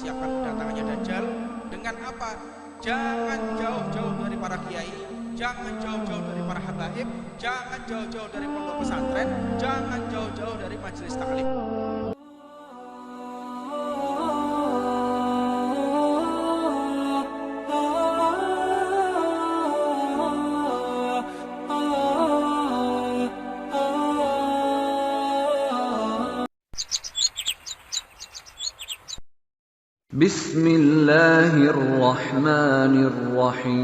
mempersiapkan kedatangannya Dajjal. Dengan apa? Jangan jauh-jauh dari para kiai, jangan jauh-jauh dari para habaib, jangan jauh-jauh dari pondok pesantren, jangan jauh-jauh dari majelis taklim. Bismillahirrahmanirrahim.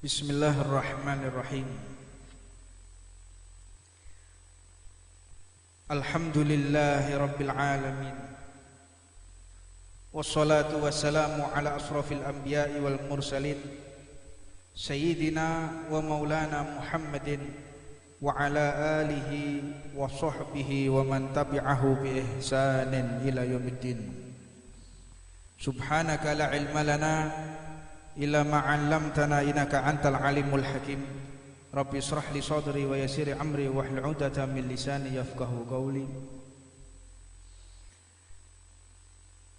Bismillahirrahmanirrahim. Alhamdulillahi rabbil alamin. Wassalatu wassalamu ala asrafil anbiya'i wal mursalin Sayyidina wa maulana Muhammadin wa ala alihi wa sahbihi wa man tabi'ahu bi ihsanin ila yaumiddin. Subhanaka la ilma lana illa ma 'allamtana innaka antal alimul hakim. Rabbi israh li sadri wa yassir amri wahlul 'uqdatam min lisani yafqahu qawli.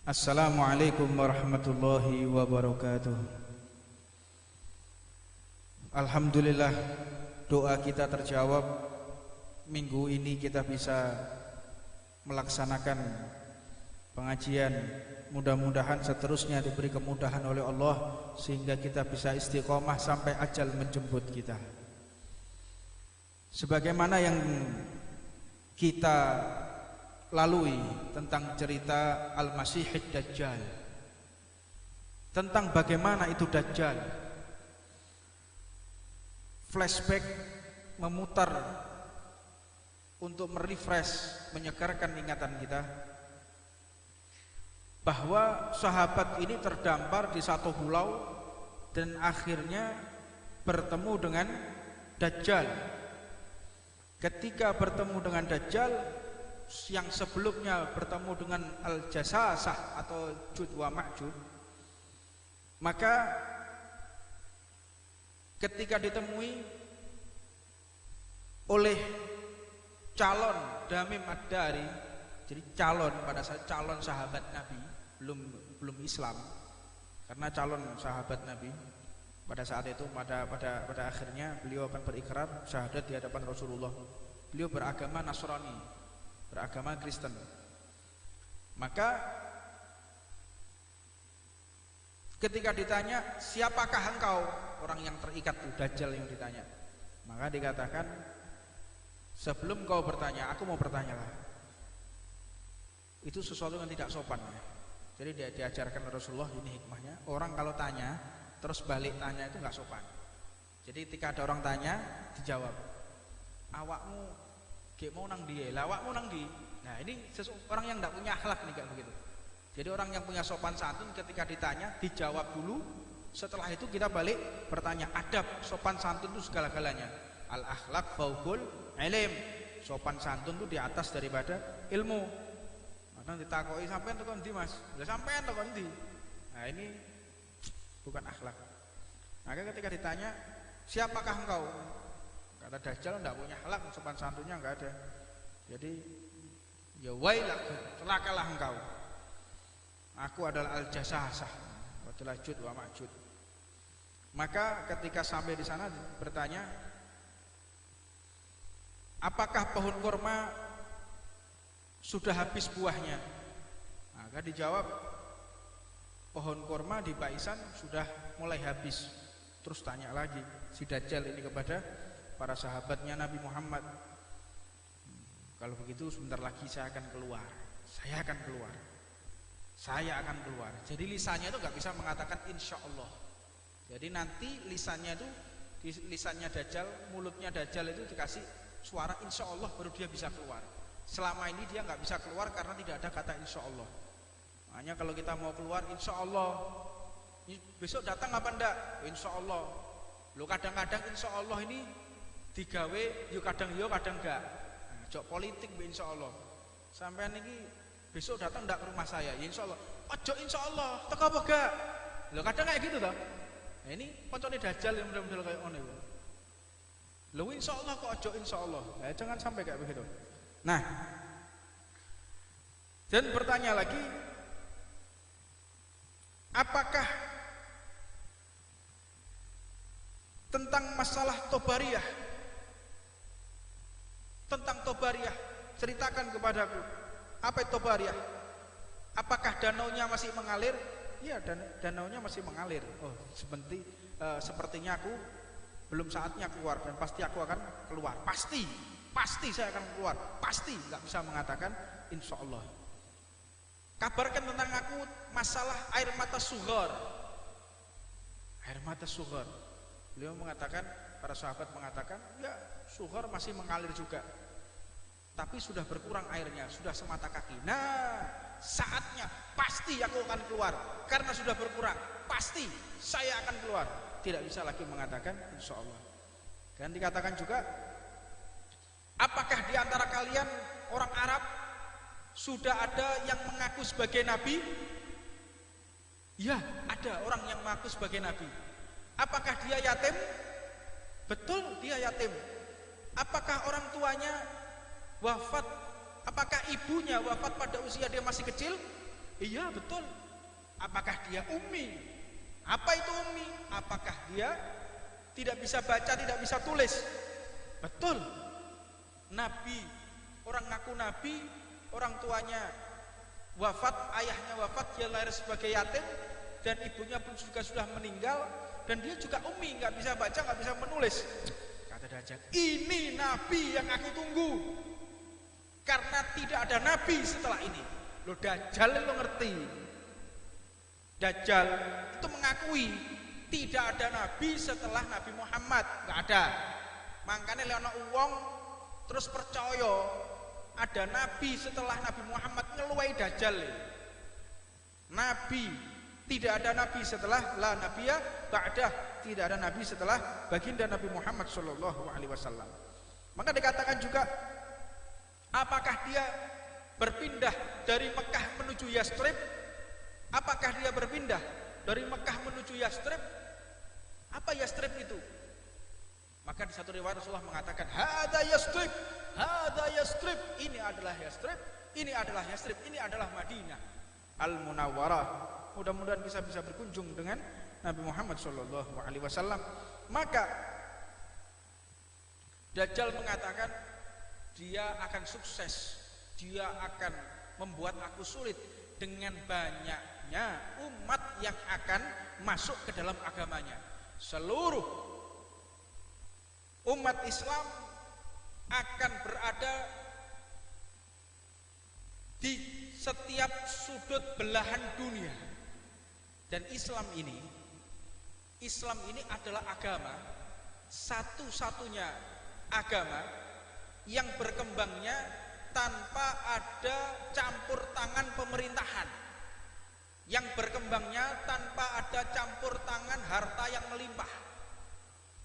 Assalamualaikum warahmatullahi wabarakatuh. Alhamdulillah, doa kita terjawab. Minggu ini kita bisa melaksanakan pengajian. Mudah-mudahan seterusnya diberi kemudahan oleh Allah sehingga kita bisa istiqomah sampai ajal menjemput kita. Sebagaimana yang kita lalui tentang cerita Al-Masihid Dajjal, tentang bagaimana itu Dajjal, flashback, memutar untuk merefresh, menyegarkan ingatan kita bahwa sahabat ini terdampar di satu pulau dan akhirnya bertemu dengan Dajjal. Ketika bertemu dengan Dajjal, yang sebelumnya bertemu dengan Al-Jasasah atau Jud wa Ma'jud, maka ketika ditemui oleh calon Damim Ad-Dari, jadi calon pada saat calon sahabat Nabi, belum Islam, karena calon sahabat Nabi pada saat itu, pada akhirnya beliau akan berikrar syahadat di hadapan Rasulullah. Beliau beragama Nasrani, beragama Kristen. Maka ketika ditanya, siapakah engkau, orang yang terikat itu Dajjal yang ditanya, maka dikatakan, sebelum kau bertanya, aku mau bertanya lah. Itu sesuatu yang tidak sopan ya. Jadi dia diajarkan Rasulullah, ini hikmahnya, orang kalau tanya terus balik tanya itu nggak sopan. Jadi ketika ada orang tanya, dijawab, awakmu gek mau nang di, awakmu nang di. Nah ini orang yang nggak punya akhlak nih kayak begitu. Jadi orang yang punya sopan santun ketika ditanya dijawab dulu, setelah itu kita balik bertanya. Adab, sopan santun itu segala-galanya. Al akhlak fauqul ilm. Sopan santun itu di atas daripada ilmu. Kadang ditakoi, sampean tekan ndi Mas? Lah sampean tekan ndi? Nah ini bukan akhlak. Maka ketika ditanya, siapakah engkau? Kata Dajjal, enggak punya akhlak, sopan santunnya enggak ada. Jadi ya wailak, celakalah engkau. Aku adalah Al-Jasasah, adalah Jud wa Ma'jud. Maka ketika sampai di sana bertanya, apakah pohon kurma sudah habis buahnya? Maka dijawab, pohon kurma di Baisan sudah mulai habis. Terus tanya lagi si Dajjal ini kepada para sahabatnya Nabi Muhammad, kalau begitu sebentar lagi saya akan keluar, saya akan keluar, saya akan keluar. Jadi lisannya itu gak bisa mengatakan insya Allah. Jadi nanti lisannya itu, di lisannya Dajjal, mulutnya Dajjal itu dikasih suara insya Allah baru dia bisa keluar. Selama ini dia gak bisa keluar karena tidak ada kata insya Allah. Makanya kalau kita mau keluar, insya Allah, besok datang apa enggak? Insya Allah. Lo kadang-kadang insya Allah ini digawe, yuk kadang enggak. Nah, jok politik insya Allah. sampean niki besok datang ndak ke rumah saya? Ya insyaallah. Ojo insyaallah, teko apa gak? Lho kadang kayak gitu toh. Nah, ini koncone dajjal yang model-model kayak ngono iku. Lho insyaallah kok ojo insyaallah. Ya jangan sampai kayak begitu. Nah, dan bertanya lagi, apakah tentang masalah Tobariyah? Tentang Tobariyah, ceritakan kepadaku. Apa itu Tobariyah? Apakah danaunya masih mengalir? Iya, danaunya masih mengalir. Oh, sepertinya aku belum saatnya keluar dan pasti aku akan keluar. Pasti saya akan keluar. Pasti, nggak bisa mengatakan insya Allah. Kabarkan tentang aku masalah air mata sughar. Air mata sughar. Beliau mengatakan, para sahabat mengatakan, ya sughar masih mengalir juga. Tapi sudah berkurang airnya, sudah semata kaki. Nah, saatnya pasti aku akan keluar. Karena sudah berkurang, pasti saya akan keluar. Tidak bisa lagi mengatakan insya Allah. Dan dikatakan juga, apakah di antara kalian orang Arab sudah ada yang mengaku sebagai nabi? Ya, ada orang yang mengaku sebagai nabi. Apakah dia yatim? Betul, dia yatim. Apakah orang tuanya wafat? Apakah ibunya wafat pada usia dia masih kecil? Iya, betul. Apakah dia ummi? Apa itu ummi? Apakah dia tidak bisa baca, tidak bisa tulis? Betul. Nabi, orang ngaku nabi, orang tuanya wafat, ayahnya wafat, dia lahir sebagai yatim, dan ibunya pun juga sudah meninggal, dan dia juga ummi, nggak bisa baca, nggak bisa menulis. Kata Dajjal, ini nabi yang aku tunggu, karena tidak ada nabi setelah ini. Lo Dajjal lo ngerti? Dajjal itu mengakui tidak ada nabi setelah Nabi Muhammad, nggak ada. Makanya leono uwong terus percaya ada nabi setelah Nabi Muhammad, ngeluai Dajjal. Nabi, tidak ada nabi setelah la nabiyya ba'dah, tidak ada nabi setelah baginda Nabi Muhammad sallallahu alaihi wasallam. Maka dikatakan juga, apakah dia berpindah dari Mekah menuju Yastrib? Apakah dia berpindah dari Mekah menuju Yastrib? Apa Yastrib itu? Maka di satu riwayat Rasulullah mengatakan, hadza Yastrib, hadza Yastrib, ini adalah Yastrib, ini adalah Yastrib, ini adalah Madinah Al-Munawwarah. Mudah-mudahan kita bisa berkunjung dengan Nabi Muhammad sallallahu alaihi wasallam. Maka Dajjal mengatakan, dia akan sukses, dia akan membuat aku sulit dengan banyaknya umat yang akan masuk ke dalam agamanya. Seluruh umat Islam akan berada di setiap sudut belahan dunia. Dan Islam ini adalah agama, satu-satunya agama yang berkembangnya tanpa ada campur tangan pemerintahan, yang berkembangnya tanpa ada campur tangan harta yang melimpah,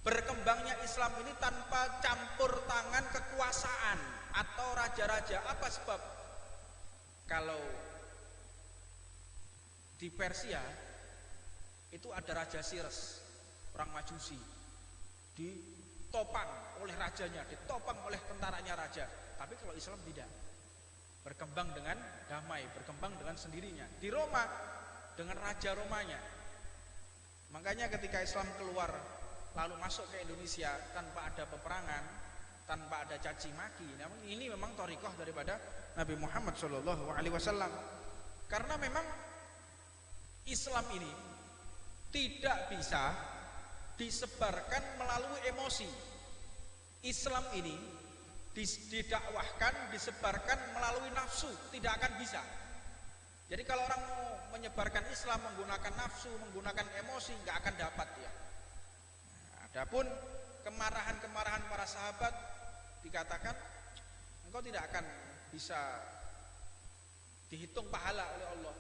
berkembangnya Islam ini tanpa campur tangan kekuasaan atau raja-raja. Apa sebab? Kalau di Persia itu ada Raja Cyrus, orang Majusi, ditopang oleh rajanya, ditopang oleh tentaranya raja. Tapi kalau Islam tidak, berkembang dengan damai, berkembang dengan sendirinya. Di Roma dengan raja Romanya. Makanya ketika Islam keluar lalu masuk ke Indonesia tanpa ada peperangan, tanpa ada caci maki, ini memang thariqah daripada Nabi Muhammad SAW. Karena memang Islam ini tidak bisa disebarkan melalui emosi. Islam ini didakwahkan, disebarkan melalui nafsu, tidak akan bisa. Jadi kalau orang mau menyebarkan Islam menggunakan nafsu, menggunakan emosi, nggak akan dapat ya. Adapun kemarahan-kemarahan para sahabat dikatakan engkau tidak akan bisa dihitung pahala oleh Allah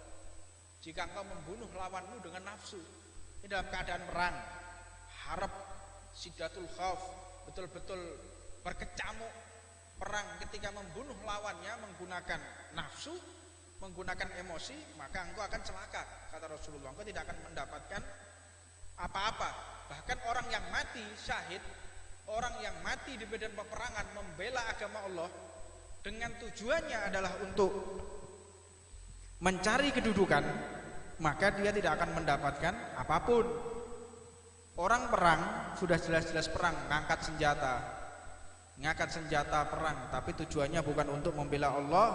jika engkau membunuh lawanmu dengan nafsu. Ini dalam keadaan perang, harap, sidatul khauf, betul-betul berkecamuk, perang ketika membunuh lawannya menggunakan nafsu, menggunakan emosi, maka engkau akan celaka, kata Rasulullah. Engkau tidak akan mendapatkan apa-apa. Bahkan orang yang mati syahid, orang yang mati di medan peperangan membela agama Allah dengan tujuannya adalah untuk mencari kedudukan, maka dia tidak akan mendapatkan apapun. Orang perang sudah jelas-jelas perang, ngangkat senjata perang, tapi tujuannya bukan untuk membela Allah,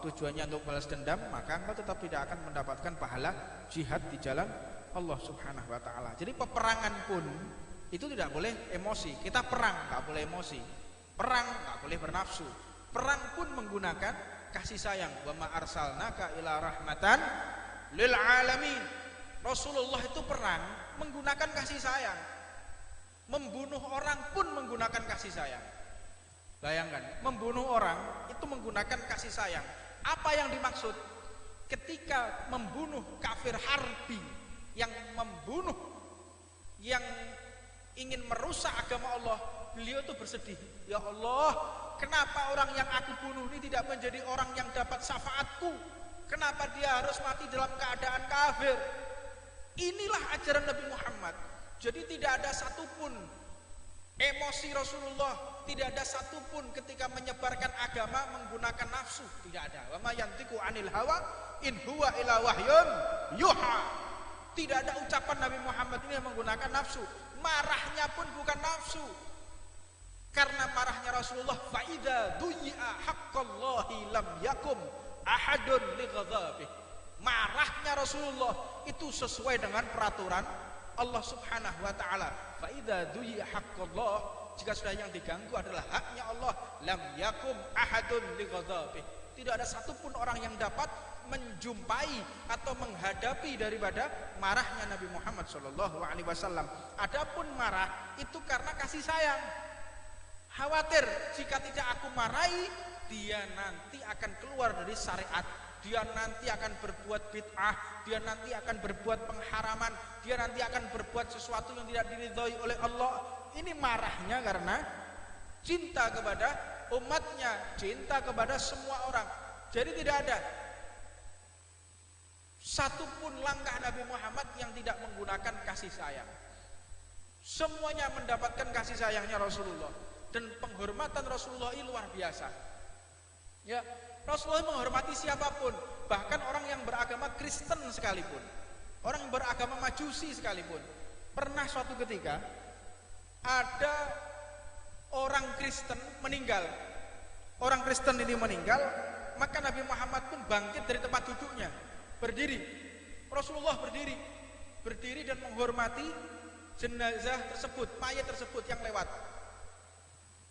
tujuannya untuk balas dendam, maka engkau tetap tidak akan mendapatkan pahala jihad di jalan Allah Subhanahu wa taala. Jadi peperangan pun itu tidak boleh emosi. Kita perang enggak boleh emosi. Perang enggak boleh bernafsu. Perang pun menggunakan kasih sayang. Wa ma arsalnaka ila rahmatan lil alamin. Rasulullah itu perang menggunakan kasih sayang. Membunuh orang pun menggunakan kasih sayang. Bayangkan, membunuh orang itu menggunakan kasih sayang. Apa yang dimaksud? Ketika membunuh kafir harbi, yang membunuh, yang ingin merusak agama Allah, beliau itu bersedih. Ya Allah, kenapa orang yang aku bunuh ini tidak menjadi orang yang dapat syafaatku? Kenapa dia harus mati dalam keadaan kafir? Inilah ajaran Nabi Muhammad. Jadi tidak ada satupun emosi Rasulullah, tidak ada satupun ketika menyebarkan agama menggunakan nafsu, tidak ada. Wa ma yantiqu anil hawa in huwa illa wahyun yuha. Tidak ada ucapan Nabi Muhammad ini yang menggunakan nafsu. Marahnya pun bukan nafsu. Karena marahnya Rasulullah, fa idza duyi'a haqqallahi lam yakum ahadun li ghadabih. Marahnya Rasulullah itu sesuai dengan peraturan Allah Subhanahu wa taala. Fa idza duyi'a haqqallah, jika sudah yang diganggu adalah haknya Allah, lam yakum ahadun li ghadabih. Tidak ada satupun orang yang dapat menjumpai atau menghadapi daripada marahnya Nabi Muhammad SAW. Adapun marah itu karena kasih sayang. Khawatir jika tidak aku marahi, dia nanti akan keluar dari syariat, dia nanti akan berbuat bid'ah, dia nanti akan berbuat pengharaman, dia nanti akan berbuat sesuatu yang tidak diridhoi oleh Allah. Ini marahnya karena cinta kepada umatnya, cinta kepada semua orang. Jadi tidak ada satupun langkah Nabi Muhammad yang tidak menggunakan kasih sayang. Semuanya mendapatkan kasih sayangnya Rasulullah, dan penghormatan Rasulullah ini luar biasa. Ya, Rasulullah menghormati siapapun, bahkan orang yang beragama Kristen sekalipun, orang yang beragama Majusi sekalipun. Pernah suatu ketika ada orang Kristen meninggal. Orang Kristen ini meninggal, maka Nabi Muhammad pun bangkit dari tempat duduknya, berdiri. Rasulullah berdiri dan menghormati jenazah tersebut, mayat tersebut yang lewat.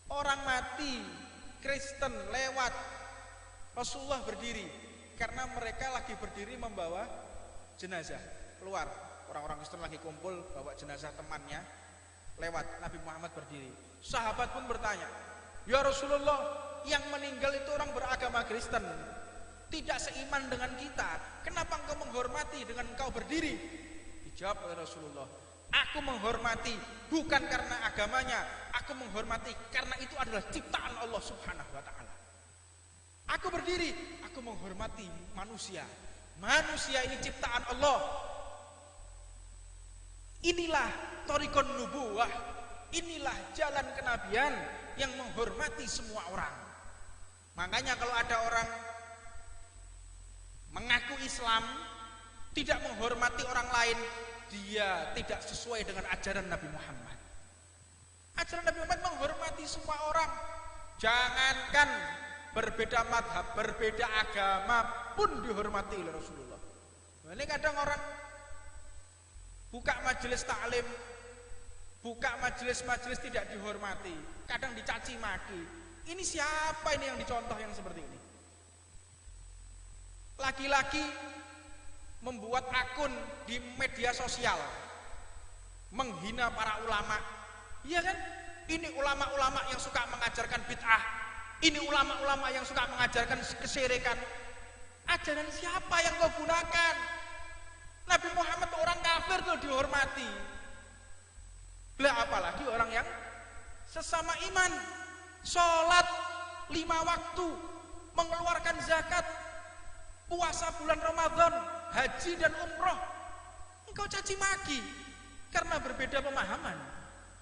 Orang mati Kristen lewat, Rasulullah berdiri karena mereka lagi berdiri membawa jenazah keluar. Orang-orang Kristen lagi kumpul bawa jenazah temannya lewat, Nabi Muhammad berdiri. Sahabat pun bertanya, ya Rasulullah, yang meninggal itu orang beragama Kristen, tidak seiman dengan kita, kenapa engkau menghormati dengan engkau berdiri? Dijawab oleh Rasulullah, aku menghormati bukan karena agamanya, aku menghormati karena itu adalah ciptaan Allah Subhanahu wa taala. Aku berdiri, aku menghormati manusia. Manusia ini ciptaan Allah. Inilah thariqun nubuwah, inilah jalan kenabian yang menghormati semua orang. Makanya kalau ada orang mengaku Islam tidak menghormati orang lain, dia tidak sesuai dengan ajaran Nabi Muhammad. Ajaran Nabi Muhammad menghormati semua orang. Jangankan berbeda madhab, berbeda agama pun dihormati oleh Rasulullah. Ini kadang orang buka majelis taklim, buka majelis-majelis tidak dihormati, kadang dicaci maki. Ini siapa ini yang dicontoh yang seperti ini? Laki-laki membuat akun di media sosial menghina para ulama. Iya kan? Ini ulama-ulama yang suka mengajarkan bid'ah. Ini ulama-ulama yang suka mengajarkan kesyirikan. Ajaran siapa yang kau gunakan? Nabi Muhammad orang kafir tuh dihormati. Lah apalagi orang yang sesama iman, sholat 5 waktu, mengeluarkan zakat, puasa bulan Ramadan, haji dan umroh, engkau caci maki karena berbeda pemahaman,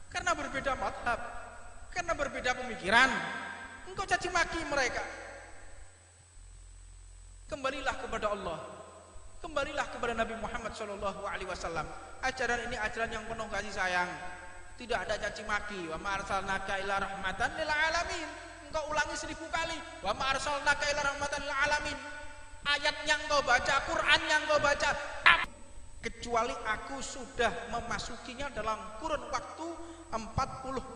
karena berbeda madhab, karena berbeda pemikiran, engkau caci maki mereka. Kembalilah kepada Allah, kembalilah kepada Nabi Muhammad SAW. Ajaran ini ajaran yang penuh kasih sayang, tidak ada caci maki. Wa ma arsalnaka illa rahmatan lil alamin. Engkau ulangi 1000 kali, wa ma arsalnaka illa rahmatan lil alamin. Ayat yang kau baca, Quran yang kau baca, kecuali aku sudah memasukinya dalam kurun waktu 40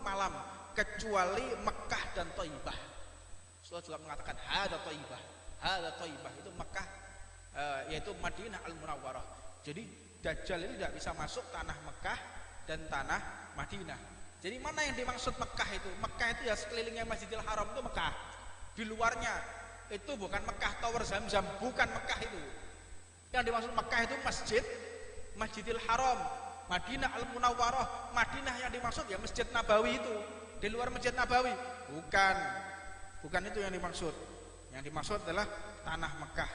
malam, kecuali Mekah dan Thaibah. Rasulullah juga mengatakan hadza Thaibah, hadza Thaibah, itu Mekah, yaitu Madinah Al-Munawwarah. Jadi Dajjal ini tidak bisa masuk tanah Mekah dan tanah Madinah. Jadi mana yang dimaksud Mekah itu? Mekah itu ya sekelilingnya Masjidil Haram itu Mekah. Di luarnya itu bukan Mekah Tower Zam-Zam, bukan Mekah itu. Yang dimaksud Mekah itu Masjidil Haram, Madinah Al-Munawwarah. Madinah yang dimaksud ya Masjid Nabawi itu. Di luar Masjid Nabawi bukan itu yang dimaksud. Yang dimaksud adalah tanah Mekah,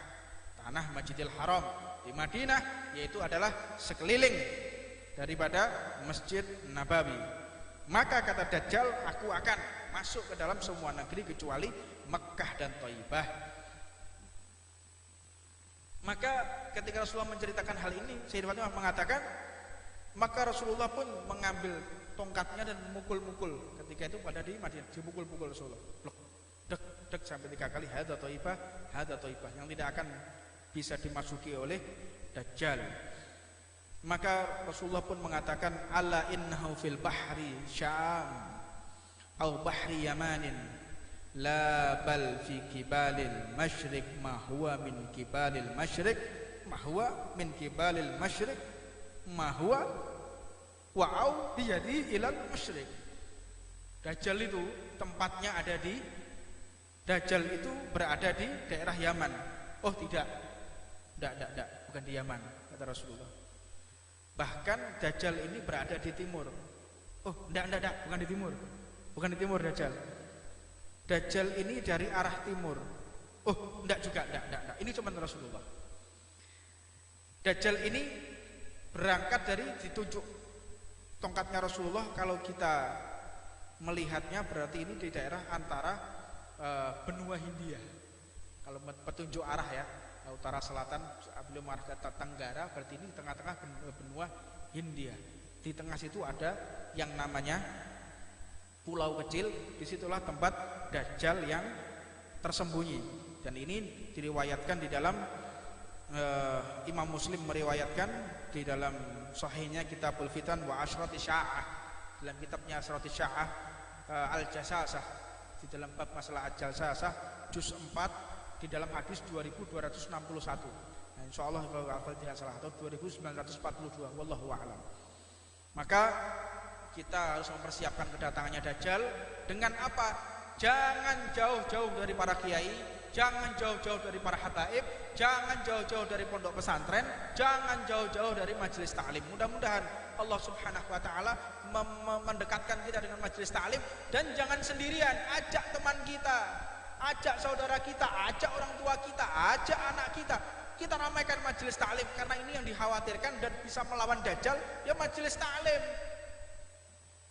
tanah Masjidil Haram. Di Madinah yaitu adalah sekeliling daripada Masjid Nabawi. Maka kata Dajjal, aku akan masuk ke dalam semua negeri kecuali Mekah dan Thaibah. Maka ketika Rasulullah menceritakan hal ini, Sayyidah Fatimah mengatakan, maka Rasulullah pun mengambil tongkatnya dan memukul-mukul. Ketika itu pada di Madinah, dipukul-pukul Rasulullah. Blok, dek, dek sampai 3 kali, hadza Thaibah, hadza Thaibah, yang tidak akan bisa dimasuki oleh Dajjal. Maka Rasulullah pun mengatakan, ala innahu fil bahri Syam au bahri Yamanin, la bal fi kibalil masyriq ma huwa min kibalil masyriq ma huwa min kibalil masyriq ma huwa wa'au biyadi ilal masyriq. Dajjal itu tempatnya ada di, Dajjal itu berada di daerah Yaman. Oh tidak, bukan di Yaman, kata Rasulullah. Bahkan Dajjal ini berada di timur. Oh tidak, bukan di timur, bukan di timur Dajjal. Dajjal ini dari arah timur. Oh tidak juga, tidak. Ini cuma Rasulullah. Dajjal ini berangkat dari ditunjuk tongkatnya Rasulullah. Kalau kita melihatnya berarti ini di daerah antara benua Hindia. Kalau petunjuk arah ya, utara selatan, beliau mengarah ke tenggara, berarti ini di tengah-tengah benua Hindia. Di tengah situ ada yang namanya pulau kecil, disitulah tempat Dajjal yang tersembunyi. Dan ini diriwayatkan di dalam Imam Muslim meriwayatkan di dalam sahihnya Kitabul Fitan wa Asyrati Sya'ah, dalam kitabnya Asyrati Sya'ah Al-Jasasah, di dalam bab masalah Al-Jasasah juz 4 di dalam hadis 2261. Nah, insyaallah kalau tidak salah atau 2942, wallahu a'lam. Maka kita harus mempersiapkan kedatangannya Dajjal dengan apa? Jangan jauh-jauh dari para kiai, jangan jauh-jauh dari para habaib, jangan jauh-jauh dari pondok pesantren, jangan jauh-jauh dari majelis ta'lim. Mudah-mudahan Allah Subhanahu wa taala mendekatkan kita dengan majelis ta'lim. Dan jangan sendirian, ajak teman kita, ajak saudara kita, ajak orang tua kita, ajak anak kita. Kita ramaikan majelis ta'lim, karena ini yang dikhawatirkan dan bisa melawan Dajjal ya majelis ta'lim.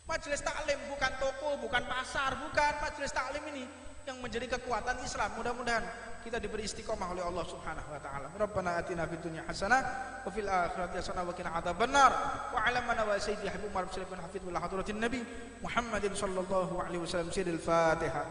Majelis taklim bukan toko, bukan pasar, bukan. Majelis taklim ini yang menjadi kekuatan Islam. Mudah-mudahan kita diberi istiqomah oleh Allah Subhanahu wa taala. Rabbana atina fid dunya hasanah wa fil akhirati hasanah wa qina adzabannar. Wa 'alamana wa sayyidi habib marsalibun hafidh bil hadratin nabi Muhammadin sallallahu alaihi wasallam. Al-Fatihah.